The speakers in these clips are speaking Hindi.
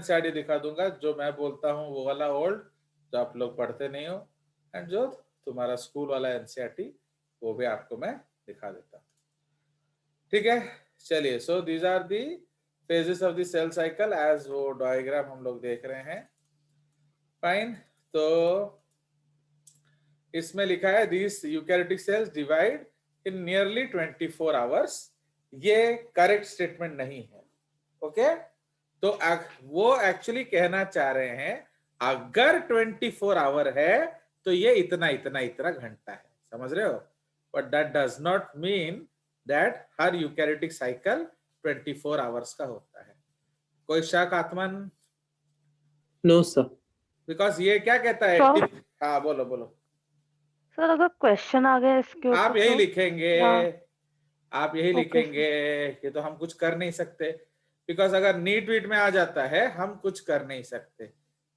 एनसीईआरटी दिखा दूंगा, जो मैं बोलता हूँ वो वाला ओल्ड, जो आप लोग पढ़ते नहीं हो, एंड जो तुम्हारा स्कूल वाला एनसीईआरटी वो भी आपको मैं दिखा देता हूँ। ठीक है, चलिए। So these are the phases of the cell cycle as वो डायग्राम हम लोग देख रहे हैं। फाइन। तो इसमें लिखा है this eukaryotic cells divide in nearly 24 hours. ये करेक्ट स्टेटमेंट नहीं है। ओके, तो वो एक्चुअली कहना चाह रहे हैं अगर 24 आवर है तो ये इतना इतना इतना घंटा है, समझ रहे हो? But that does not mean that her eukaryotic cycle 24 hours का होता है। कोई शक आत्मन? No sir. बिकॉज ये क्या कहता है सर हाँ बोलो बोलो। सर अगर क्वेश्चन आ गया इसके आप ऊपर यही तो लिखेंगे, आप यही ओके लिखेंगे। ये तो हम कुछ कर नहीं सकते, बिकॉज अगर नीट वीट में आ जाता है हम कुछ कर नहीं सकते।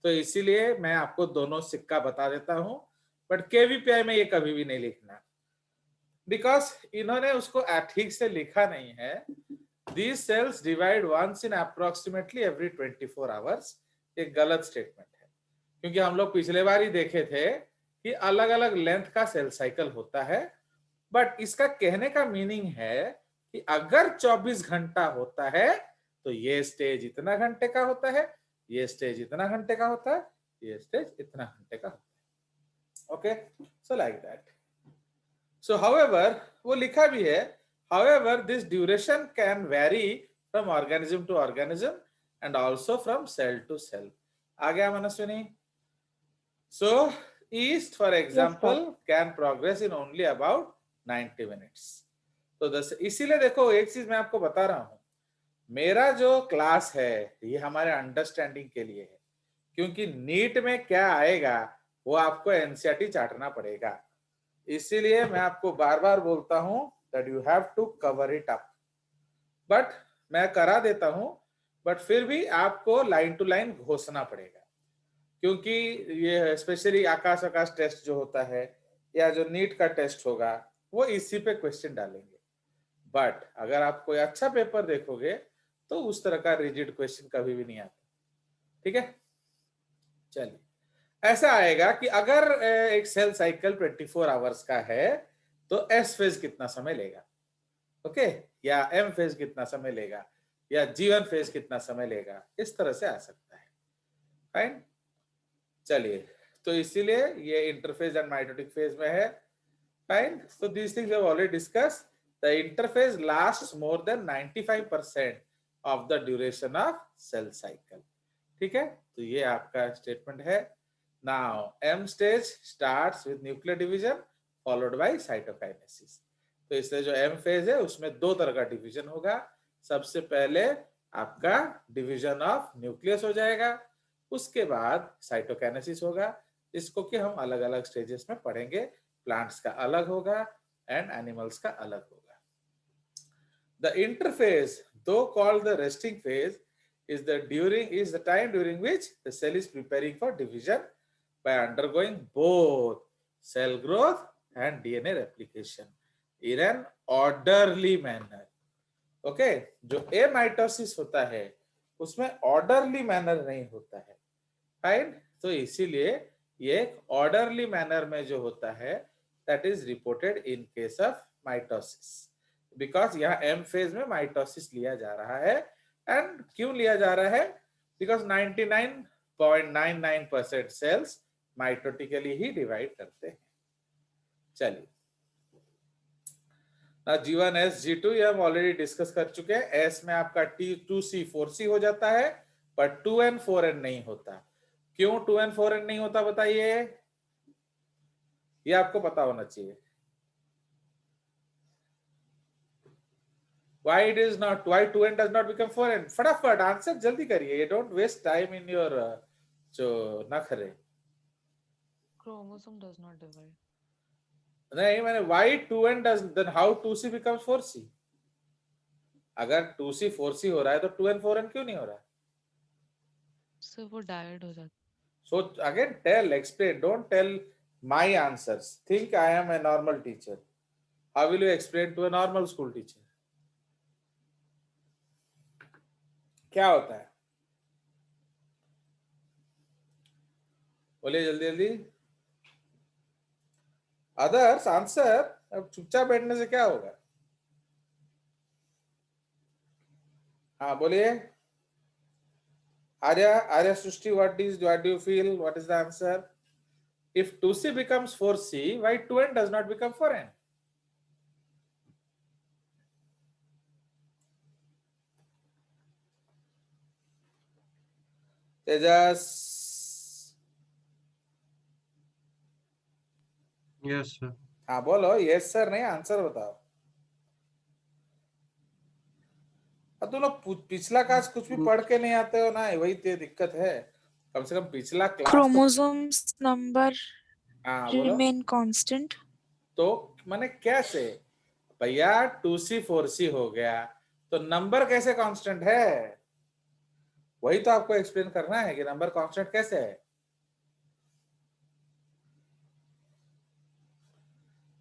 तो इसीलिए मैं आपको दोनों सिक्का बता देता हूं, बट केवीपीआई में ये कभी भी नहीं लिखना, बिकॉज इन्होंने उसको ठीक से लिखा नहीं है। These cells divide once in approximately every 24 hours। एक गलत स्टेटमेंट है, क्योंकि हम लोग पिछले बार ही देखे थे कि अलग अलग लेंथ का सेल साइकिल होता है। बट इसका कहने का मीनिंग है कि अगर 24 घंटा होता है तो ये स्टेज इतना घंटे का होता है, ये स्टेज इतना घंटे का होता है, ये स्टेज इतना घंटे का होता है। Okay, so like that. So however वो लिखा भी है, however this duration can vary from organism to organism and also from cell to cell। आ गया Manaswini? So yeast for example can progress in only about 90 minutes। तो इसीलिए देखो एक चीज मैं आपको बता रहा हूं, मेरा जो क्लास है ये हमारे अंडरस्टैंडिंग के लिए है, क्योंकि नीट में क्या आएगा वो आपको एनसीईआरटी चाटना पड़ेगा। इसीलिए मैं आपको बार बार बोलता हूं that you have to cover it up। But मैं करा देता हूं, बट फिर भी आपको लाइन टू लाइन घोषणा पड़ेगा, क्योंकि ये स्पेशली आकाश टेस्ट जो होता है या जो नीट का टेस्ट होगा वो इसी पे क्वेश्चन डालेंगे। बट अगर आप कोई अच्छा पेपर देखोगे तो उस तरह का रिजिड क्वेश्चन कभी भी नहीं आता। ठीक है, चलिए। ऐसा आएगा कि अगर एक सेल साइकिल 24 आवर्स का है तो एस फेज कितना समय लेगा, ओके, या एम फेज कितना समय लेगा, या जीवन फेज कितना समय लेगा, इस तरह से आ सकता है। फाइन, चलिए। तो इसीलिए ये इंटरफेज एंड माइटोटिक फेज में है। Fine, so these things we have already discussed। The interphase lasts more than 95% of the duration of cell cycle। ठीक है, तो ये आपका स्टेटमेंट है। Now M stage starts with nuclear division followed by cytokinesis। तो इसलिए जो M फेज है उसमें दो तरह का डिवीजन होगा। सबसे पहले आपका डिवीजन ऑफ न्यूक्लियस हो जाएगा, उसके बाद साइटोकाइनेसिस होगा, इसको कि हम अलग अलग स्टेजेस में पढ़ेंगे। प्लांट्स का अलग होगा एंड एनिमल्स का अलग होगा। द इंटरफेज दो called the resting phase is the time during which the cell is preparing for division by undergoing both cell growth and DNA replication in an orderly manner। Okay, जो एमाइटोसिस होता है उसमें ऑर्डरली मैनर नहीं होता है। फाइन, तो इसीलिए ये ऑर्डरली मैनर में जो होता है that is reported in case of mitosis, because यहाँ एम फेज में माइटोसिस लिया जा रहा है। एंड क्यों लिया जा रहा है? बिकॉज 99.99% सेल्स माइटोटिकली ही डिवाइड करते हैं। चलिए, G1 S G2 ये हम ऑलरेडी डिस्कस कर चुके हैं। S में आपका T2C 4C हो जाता है, पर 2N 4N नहीं होता। क्यों 2N 4N नहीं होता बताइए, ये आपको पता होना चाहिए। Why it is not, why 2N does not become 4N? फटाफट आंसर जल्दी करिए, don't waste time in your जो नखरे। Chromosome does not divide। नहीं, मैंने why 2N does, then how 2C becomes 4C? अगर 2C 4C हो रहा है तो 2N 4N क्यों नहीं हो रहा है? सिर्फ वो डायड हो जाता। So again, tell, explain, don't tell my answers। Think I am a normal teacher। How will you explain to a normal school teacher? क्या होता है? बोलिए जल्दी जल्दी। Others answer. अब चुपचाप बैठने से क्या होगा? हाँ बोलिए। आर्या सृष्टि, what do you feel? What is the answer? If 2c becomes 4c, why 2n does not become 4n? Tejas. Yes sir. हाँ बोलो, यस सर नहीं आंसर बताओ। अब तुम लोग पिछला क्लास कुछ भी पढ़ के नहीं आते हो ना, वही तो दिक्कत है। कम से कम पिछला क्लास तो। Chromosomes number हाँ बोलो। remain constant. तो माने कैसे? भैया 2c 4c हो गया, तो नंबर कैसे कांस्टेंट है? वही तो आपको एक्सप्लेन करना है कि नंबर कांस्टेंट कैसे है।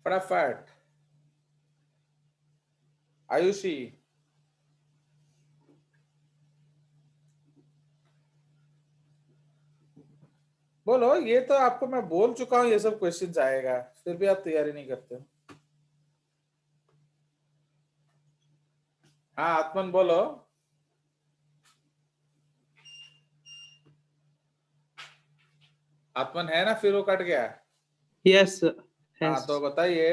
फटाफट आयुषी। बोलो, ये तो आपको मैं बोल चुका हूं ये सब क्वेश्चंस आएगा, फिर भी आप तैयारी नहीं करते हो। हाँ आत्मन बोलो। आत्मन है ना, फिर वो कट गया। Yes sir. हाँ तो बताइए,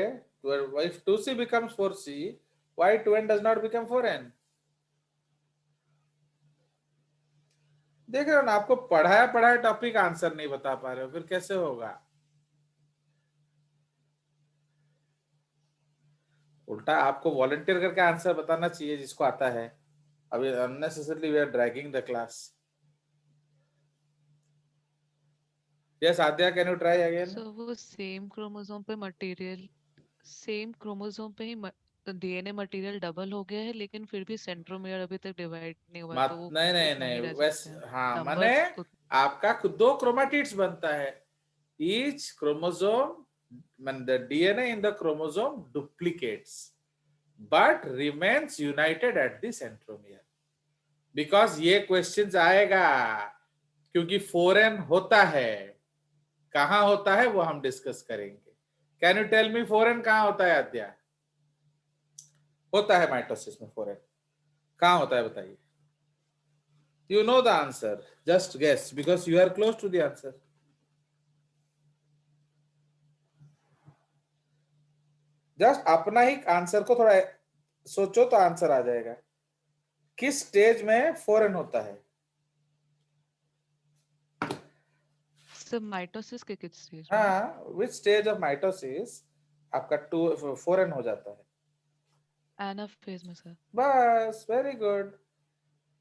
if 2c becomes 4c, why 2n does not become 4n? देख रहे हो ना, आपको पढ़ाया टॉपिक आंसर नहीं बता पा रहे हो, फिर कैसे होगा? उल्टा आपको वॉलंटियर करके आंसर बताना चाहिए जिसको आता है। अभी unnecessarily we are dragging the class. Yes Aadya, can you try again? So वो सेम क्रोमोसोम पे ही डीएनए मटेरियल डबल हो गया है, लेकिन फिर भी सेंट्रोमियर अभी तक डिवाइड नहीं हुआ है, तो वो नहीं उतना ही रह वैसे सकते हैं। हाँ, माने नंबर्स आपका खुद दो क्रोमेटिड्स बनता है। Each chromosome, the DNA in the chromosome duplicates but remains United at the centromere. Because ये क्वेश्चन आएगा, क्योंकि 4n होता है। कहां होता है वो हम डिस्कस करेंगे। Can you tell me 4n कहां होता है आद्या? होता है माइटोसिस में 4n। कहां होता है बताइए? You know the answer. Just guess because you are close to the answer. Just अपना ही आंसर को थोड़ा सोचो तो आंसर आ जाएगा। किस स्टेज में 4n होता है? सब माइटोसिस के किस स्टेज में? हाँ, which stage of mitosis आपका 4n हो जाता है? एनाफेज में सर। बस, वेरी गुड।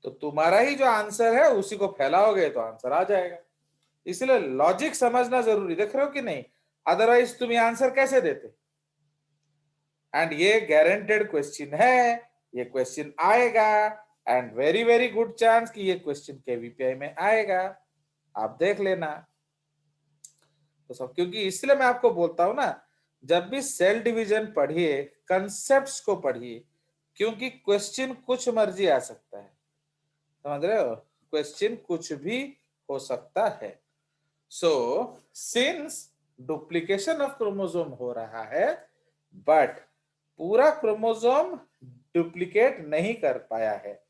तो तुम्हारा ही जो आंसर है उसी को फैलाओगे तो आंसर आ जाएगा। इसलिए लॉजिक समझना जरूरी, देख रहे हो कि नहीं? अदरवाइज तुम ये आंसर कैसे देते? एंड ये गारंटेड क्वेश्चन है, ये क्वेश्चन आएगा, and very very good chance कि ये क्वेश्चन केवीपीआई में आएगा। आप देख लेना। तो सब क्योंकि इसलिए मैं आपको बोलता हूं ना, जब भी सेल डिवीजन पढ़िए, कंसेप्ट्स को पढ़िए, क्योंकि क्वेश्चन कुछ मर्जी आ सकता है। समझ रहे हो? क्वेश्चन कुछ भी हो सकता है। So since duplication of chromosome हो रहा है, बट पूरा क्रोमोसोम डुप्लीकेट नहीं कर पाया है,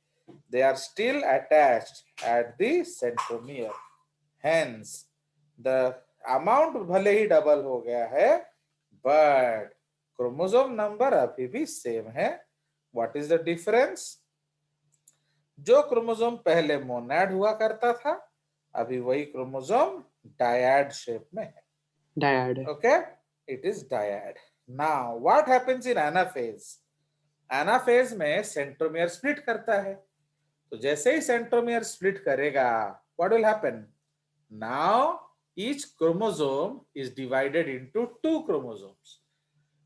they are still attached at the centromere, hence the amount भले ही डबल हो गया है, बट क्रोमोसोम नंबर अभी भी सेम है। What is the difference? जो क्रोमोसोम पहले मोनैड हुआ करता था, अभी वही क्रोमोसोम डायड शेप में है। Dyad. Okay, it is dyad. Now what happens in anaphase? Anaphase में सेंट्रोमियर स्प्लिट करता है। तो जैसे ही सेंट्रोमियर स्प्लिट करेगा, what will happen? Now each chromosome is divided into 2 chromosomes.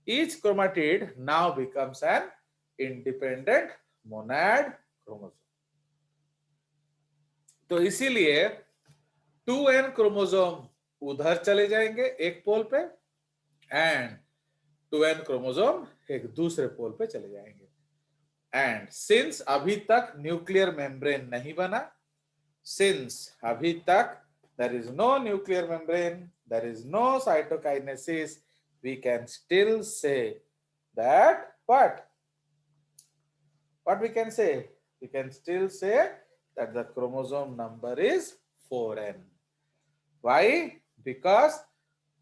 Each chromatid now becomes an independent monad chromosome. तो इसीलिए 2n क्रोमोसोम उधर चले जाएंगे एक पोल पे, एंड 2n क्रोमोसोम एक दूसरे पोल पे चले जाएंगे। एंड सिंस अभी तक न्यूक्लियर मेम्ब्रेन नहीं बना, सिंस अभी तक there is no nuclear membrane, there is no cytokinesis, we can still say that what we can say? We can still say that the chromosome number is 4n. Why? Because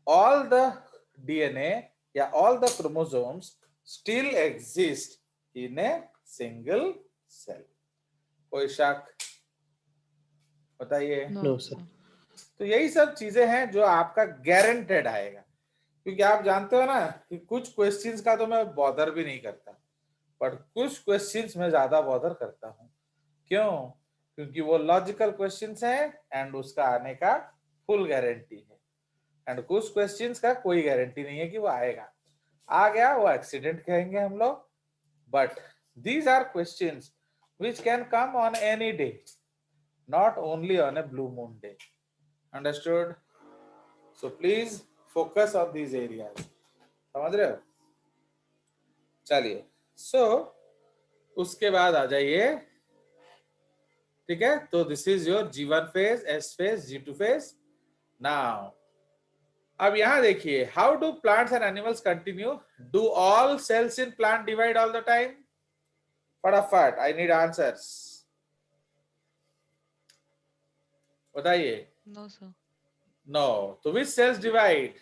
all the DNA, all the chromosomes still exist in a single cell. कोई शक? बताइए। No, sir. तो यही सब चीजें हैं जो आपका गारंटेड आएगा, क्योंकि आप जानते हो ना कि कुछ क्वेश्चंस का तो मैं बॉदर भी नहीं करता, बट कुछ क्वेश्चंस में ज्यादा बॉदर करता हूं। क्यों? क्योंकि वो लॉजिकल क्वेश्चंस हैं एंड उसका आने का फुल गारंटी है, एंड कुछ क्वेश्चंस का कोई गारंटी नहीं है कि वो आएगा। आ गया वो एक्सीडेंट कहेंगे हम लोग, but these are questions which can come on any day, not only on a blue moon day. Understood? So please focus on these areas. समझ रहे हो? चलिए, so उसके बाद आ जाइए, ठीक है? तो this is your G1 phase, S phase, G2 phase. Now, अब यहाँ देखिए, how do plants and animals continue? Do all cells in plant divide all the time? फटाफट, I need answers. बताइए। No, sir. No. तो which cells divide?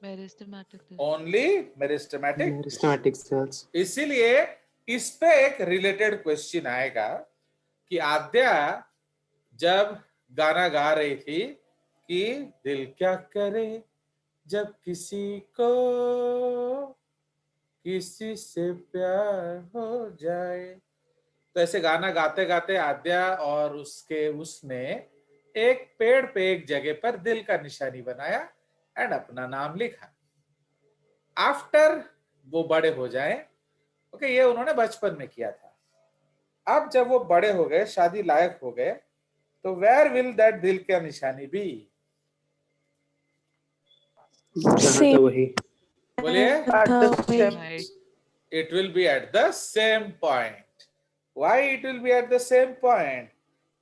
Meristematic. Only meristematic. Meristematic cells. इसीलिए इस पे एक रिलेटेड क्वेश्चन आएगा कि आद्या जब गाना गा रही थी कि दिल क्या करे जब किसी को किसी से प्यार हो जाए, तो ऐसे गाना गाते गाते आद्या और उसने एक पेड़ पे एक जगह पर दिल का निशानी बनाया एंड अपना नाम लिखा। आफ्टर वो बड़े हो जाए, ओके, ये उन्होंने बचपन में किया था। अब जब वो बड़े हो गए, शादी लायक हो गए, तो वेयर विल दैट दिल का निशानी बी? जहाँ था वही। बोलिए। Right. It will be at the same point. Why it will be at the same point?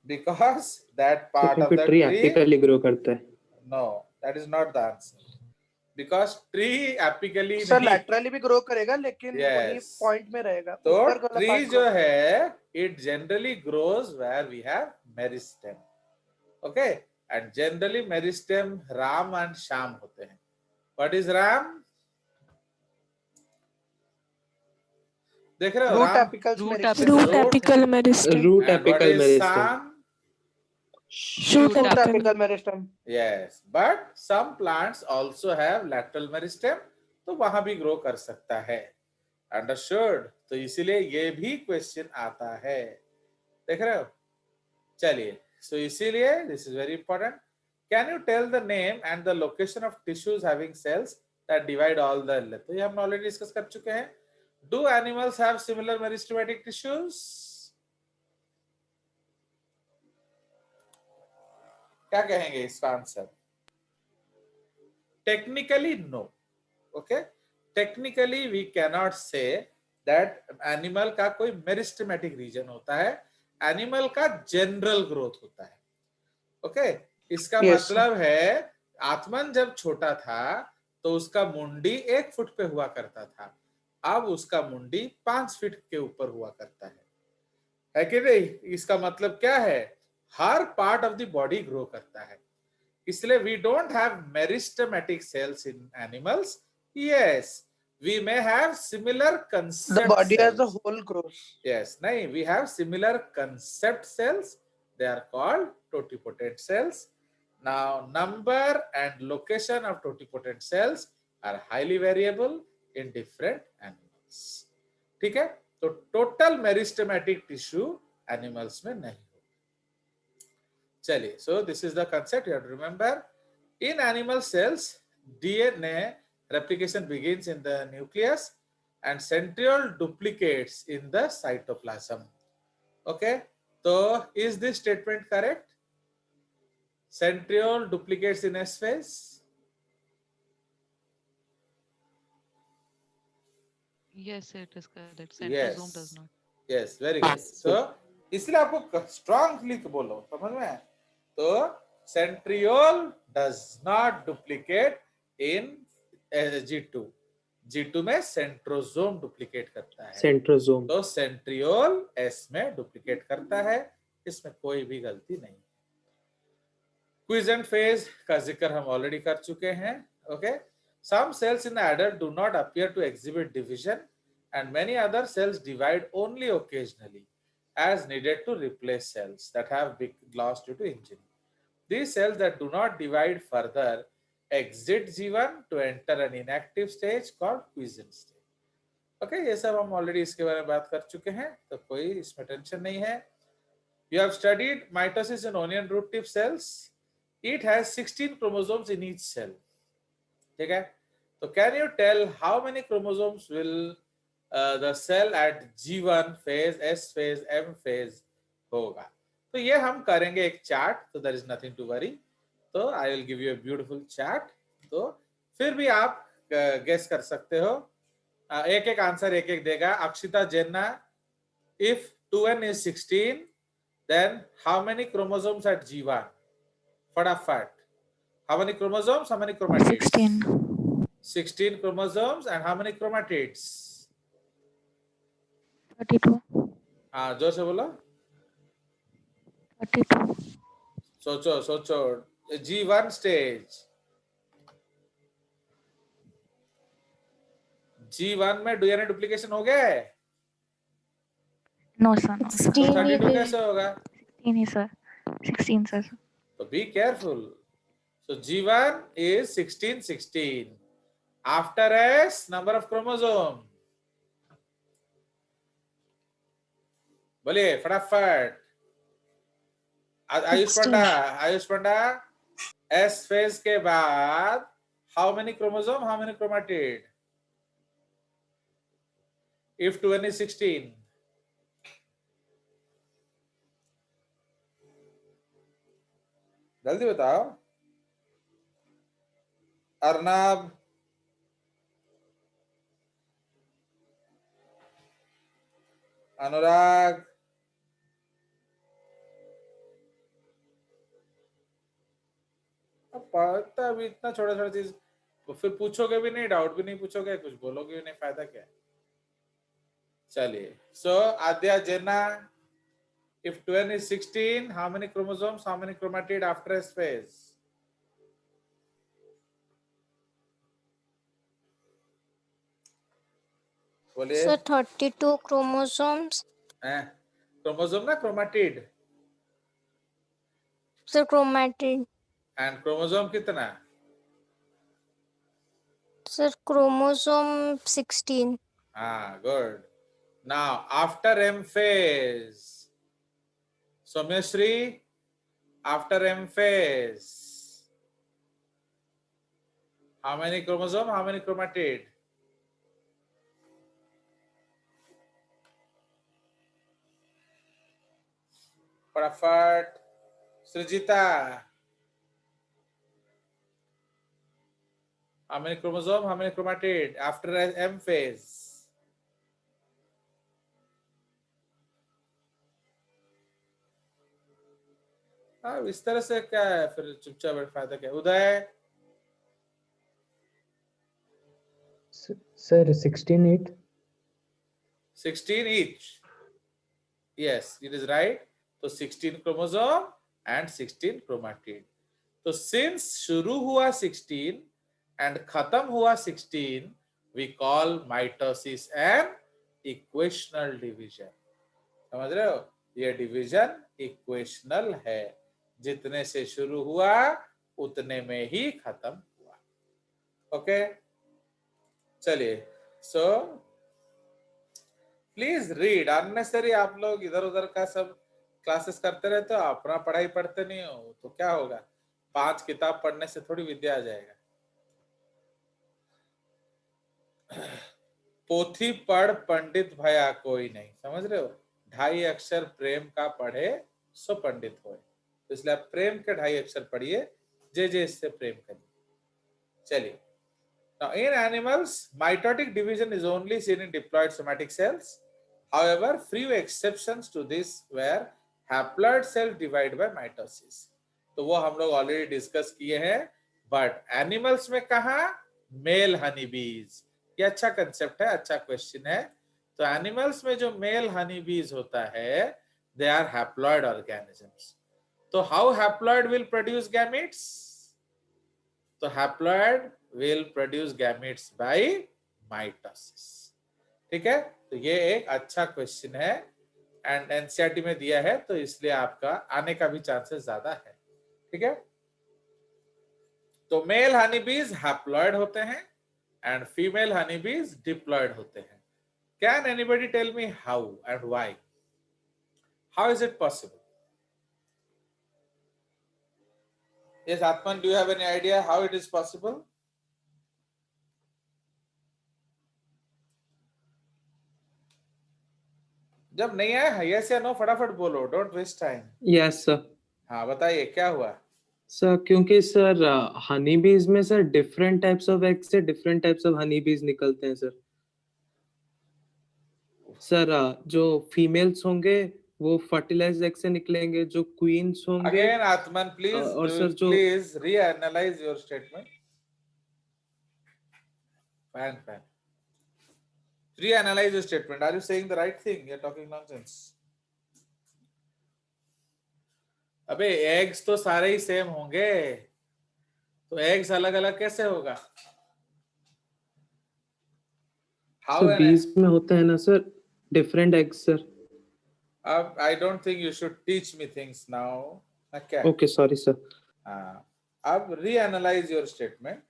Because that part of the tree tree. apically grow करता है। No, that is not the answer. Because tree apically sir नहीं, लैटरली भी ग्रो करेगा लेकिन वही Yes. पॉइंट में रहेगा। तो ऊपर वाला ट्री part जो grow है it generally grows where we have meristem. Okay, and generally meristem Ram and Sham होते हैं। What is Ram? देख रहे हो? Root Ram apicals Root meristem. apical. Root apical meristem. Root and what apical is meristem. Sham? Shoot Shoot apical. Apical meristem. Yes, but some plants also have lateral meristem, तो वहां भी ग्रो कर सकता है। Understood? तो इसीलिए ये भी क्वेश्चन आता है, देख रहे हो? चलिए, so इसीलिए this is very important. Can you tell the name and the location of tissues having cells that divide all the? तो ये हम ऑलरेडी डिस्कस कर चुके हैं। Do animals have similar meristematic tissues? क्या कहेंगे इसका answer? Technically no. Okay, technically we cannot say that animal का कोई meristematic region होता है, animal का general growth होता है। ओके, इसका Yes, मतलब है आत्मन जब छोटा था तो उसका मुंडी 1 फुट पे हुआ करता था, अब उसका मुंडी 5 फीट के ऊपर हुआ करता है कि नहीं? इसका मतलब क्या है? हर part of the body grow करता है, इसलिए we don't have meristematic cells in animals. Yes, we may have similar concept The body as a cells. whole grows. Yes, nahin, we have similar concept cells. They are called totipotent cells. Now, number and location of totipotent cells are highly variable in different animals. ठीक है? तो total meristematic tissue animals में नहीं होगा। चलिए, so this is the concept you have to remember. In animal cells, DNA replication begins in the nucleus and centriole duplicates in the cytoplasm. Okay, so is this statement correct? Centriole duplicates in S phase. Yes, it is correct. Centrosome does not. Yes, very good. Yes, So इसलिए आपको स्ट्रांगली बोलो, समझ में आया? तो centriole does not duplicate in G2. G2 में सेंट्रोसोम डुप्लीकेट करता है, सेंट्रोसोम। तो सेंट्रियोल S में डुप्लीकेट करता है, इसमें कोई भी गलती नहीं। क्विजेंट फेज का जिक्र हम ऑलरेडी कर चुके हैं। Okay, some cells in the adult do not appear to exhibit division and many other cells divide only occasionally as needed to replace cells that have been lost due to injury. These cells that do not divide further exit G1 to enter an inactive stage called quiescent stage. Okay, ये सब हम ऑलरेडी इसके बारे में बात कर चुके हैं, तो कोई इसमें टेंशन नहीं है। You have studied mitosis in onion root tip cells. It has 16 chromosomes in each cell. ठीक है, तो can you tell how many chromosomes will the cell at G1 phase, S phase, M phase होगा? तो ये हम करेंगे एक चार्ट, तो there is nothing to worry. तो I will give you a beautiful chart, तो फिर भी आप गेस कर सकते हो। एक एक आंसर एक एक देगा। अक्षिता जेन्ना, if 2n is 16 then how many chromosomes at G1? फटाफट, how many chromosomes, how many chromatids? 16. 16 chromosomes and how many chromatids? 32. हाँ, जोर से बोलो। 32. सोचो सोचो, G1 स्टेज, G1 में डीएनए डुप्लीकेशन हो गया है? No, sir. No, sir. तो 32 कैसे होगा? 16 sir. 16 sir. तो be careful. So G1 is 16, 16. After S, number of chromosome. बोलिए फटाफट। आयुष 16. पंडा, आयुष पंडा, S फेज के बाद how many chromosome, how many chromatid? If 2n is 16. जल्दी बताओ। अर्नब, अनुराग, अब पता भी इतना छोटा छोटा चीज, तो फिर पूछोगे भी नहीं, डाउट भी नहीं पूछोगे, कुछ बोलोगे भी नहीं, फायदा क्या है? चलिए, सो आद्या जेना, if 2n is 16, how many chromosomes, how many chromatid after S phase? बोलिए। Sir, 32 chromosomes. क्रोमोसोम ना chromatid? Sir, chromatid. And chromosome कितना? Sir, chromosome 16. हाँ, good. Now after M phase, Somyashri, after M phase, how many chromosome, how many chromatid? फटाफट। सृजिता, how many chromosome, how many chromatid after M phase? अब इस तरह से क्या है, फिर चुपचाप फायदा क्या? उदय, sir 16 8 16 each. Yes, it is right. तो 16 chromosome and 16 chromatid. तो since शुरू हुआ 16 and खत्म हुआ 16, we call mitosis an equational division. समझ रहे हो? ये डिवीजन इक्वेशनल है, जितने से शुरू हुआ उतने में ही खत्म हुआ। ओके, चलिए, सो प्लीज रीड। अननेसेसरी आप लोग इधर उधर का सब क्लासेस करते रहते हो, अपना पढ़ाई पढ़ते नहीं हो, तो क्या होगा? 5 किताब पढ़ने से थोड़ी विद्या आ जाएगा। पोथी पढ़ पंडित भया कोई नहीं, समझ रहे हो? 2.5 अक्षर प्रेम का पढ़े सो पंडित होए। तो इसलिए आप प्रेम के 2.5 अक्षर पढ़िए, जे इससे प्रेम करिए। चलिए, now in animals mitotic division is only seen in diploid somatic cells. However, few exceptions to this where haploid cells divide by mitosis. तो वो हम लोग ऑलरेडी डिस्कस किए हैं. बट एनिमल्स में कहा? मेल हनी बीज. ये अच्छा कंसेप्ट है, अच्छा क्वेश्चन है. तो एनिमल्स में जो मेल हनी बीज होता है, दे आर हैप्लॉइड ऑर्गेनिजम्स. तो how haploid will produce gametes? तो haploid will produce gametes by mitosis. ठीक है, तो ये एक अच्छा क्वेश्चन है एंड एनसीईआरटी में दिया है, तो इसलिए आपका आने का भी चांसेस ज्यादा है. ठीक है, तो मेल हनी बीज हैप्लॉइड होते हैं एंड फीमेल हनी बीज डिप्लॉइड होते हैं. Can anybody tell me how and why? How is it possible? Yes, Atman, do you have any idea how it is possible? जब नहीं आया yes या no फटाफट बोलो, don't waste time. Yes sir. हाँ बताइए क्या हुआ? सर क्योंकि सर हनी बीज में sir different types of egg से डिफरेंट टाइप्स ऑफ हनी बीज निकलते हैं सर. सर जो फीमेल्स होंगे वो फर्टिलाइज्ड एग से निकलेंगे, जो क्वींस होंगे. Again, Atman, please, और सर जो please reanalyze your statement. Fine. Reanalyze your statement. Are you saying the right thing? You're talking nonsense. अबे एग्स तो सारे ही सेम होंगे, तो एग्स अलग अलग कैसे होगा? सर बीज में होता है ना सर डिफरेंट एग्स सर. अब I don't think you should teach me things now. क्या? Okay sorry sir. हाँ, अब reanalyze your statement.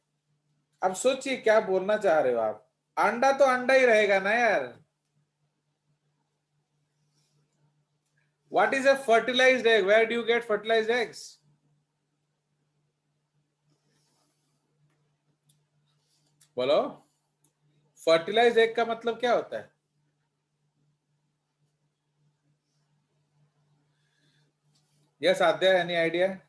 अब सोचिए क्या बोलना चाह रहे हो आप. अंडा तो अंडा ही रहेगा ना यार. What is a fertilized egg? Where do you get fertilized eggs? बोलो. Fertilized egg का मतलब क्या होता है? Yes, Adya, any idea?